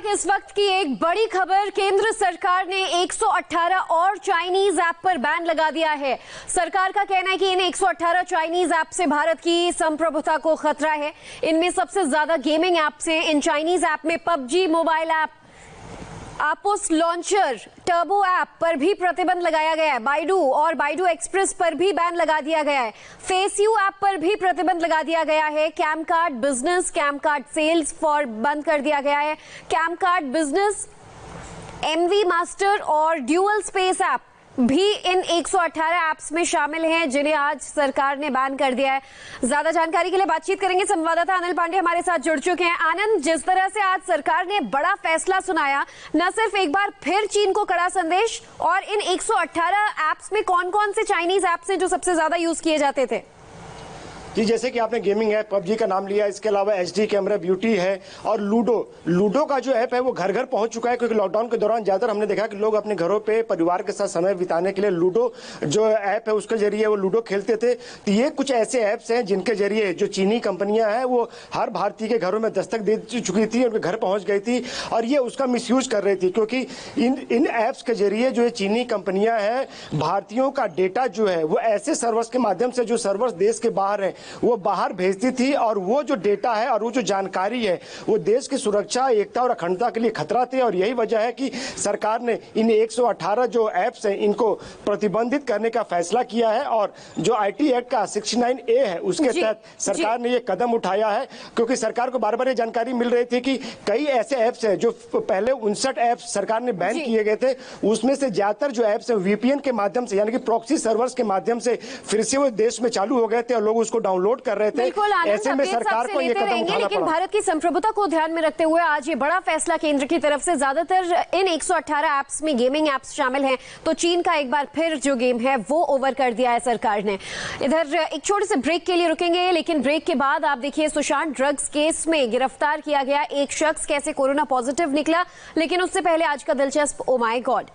इस वक्त की एक बड़ी खबर, केंद्र सरकार ने 118 और चाइनीज ऐप पर बैन लगा दिया है। सरकार का कहना है कि इन 118 चाइनीज ऐप से भारत की संप्रभुता को खतरा है। इनमें सबसे ज्यादा गेमिंग ऐप्स हैं। इन चाइनीज ऐप में PUBG mobile app, APUS launcher, turbo app पर भी प्रतिबंध लगाया गया है। बाइडू और बाइडू एक्सप्रेस पर भी बैन लगा दिया गया है। फेसयू ऐप पर भी प्रतिबंध लगा दिया गया है। CamCard business, CamCard sales for बंद कर दिया गया है। CamCard business, MV master और ड्यूअल स्पेस ऐप भी इन 118 ऐप्स में शामिल हैं, जिन्हें आज सरकार ने बैन कर दिया है। ज्यादा जानकारी के लिए बातचीत करेंगे, संवाददाता आनंद पांडे हमारे साथ जुड़ चुके हैं। आनंद, जिस तरह से आज सरकार ने बड़ा फैसला सुनाया, न सिर्फ एक बार फिर चीन को कड़ा संदेश, और इन 118 ऐप्स में कौन कौन से चाइनीज ऐप्स हैं जो सबसे ज्यादा यूज किए जाते थे? जी, जैसे कि आपने गेमिंग ऐप पबजी का नाम लिया, इसके अलावा एचडी कैमरा ब्यूटी है और लूडो का जो ऐप है वो घर घर पहुंच चुका है, क्योंकि लॉकडाउन के दौरान ज़्यादातर हमने देखा कि लोग अपने घरों पे परिवार के साथ समय बिताने के लिए लूडो जो ऐप है उसके जरिए वो लूडो खेलते थे। तो ये कुछ ऐसे ऐप्स हैं जिनके जरिए जो चीनी कंपनियां हैं वो हर भारतीय के घरों में दस्तक दे चुकी थी, उनके घर पहुँच गई थी और ये उसका मिसयूज कर रही थी, क्योंकि इन ऐप्स के जरिए जो चीनी कंपनियां हैं भारतीयों का डेटा जो है वो ऐसे सर्वर्स के माध्यम से, जो सर्वर्स देश के बाहर हैं, वो बाहर भेजती थी और वो जो डेटा है और वो जो जानकारी है वो देश की सुरक्षा, एकता और अखंडता के लिए खतरा थे। और यही वजह है कि सरकार ने इन 118 जो ऐप्स हैं इनको प्रतिबंधित करने का फैसला किया है। और जो आईटी एक्ट का 69A है उसके तहत सरकार ने ये कदम उठाया है, क्योंकि सरकार को बार बार ये जानकारी मिल रही थी कि कई ऐसे ऐप्स हैं जो पहले 59 ऐप्स सरकार ने बैन किए गए थे, उसमें से ज्यादातर जो ऐप्स है वीपीएन के माध्यम से, यानी कि प्रॉक्सी सर्वर्स के माध्यम से फिर से वो देश में चालू हो गए थे और लोग उसको डाउनलोड कर रहे थे। ऐसे में सरकार को ये कदम उठाना लेकिन भारत की संप्रभुता को ध्यान में रखते हुए आज ये बड़ा फैसला केंद्र की तरफ से, ज्यादातर इन 118 ऐप्स में गेमिंग ऐप्स शामिल हैं, तो चीन का एक बार फिर जो गेम है वो ओवर कर दिया है सरकार ने। इधर एक छोटे से ब्रेक के लिए रुकेंगे, लेकिन ब्रेक के बाद आप देखिए सुशांत ड्रग्स केस में गिरफ्तार किया गया एक शख्स कैसे कोरोना पॉजिटिव निकला। लेकिन उससे पहले आज का दिलचस्प ओ माय गॉड।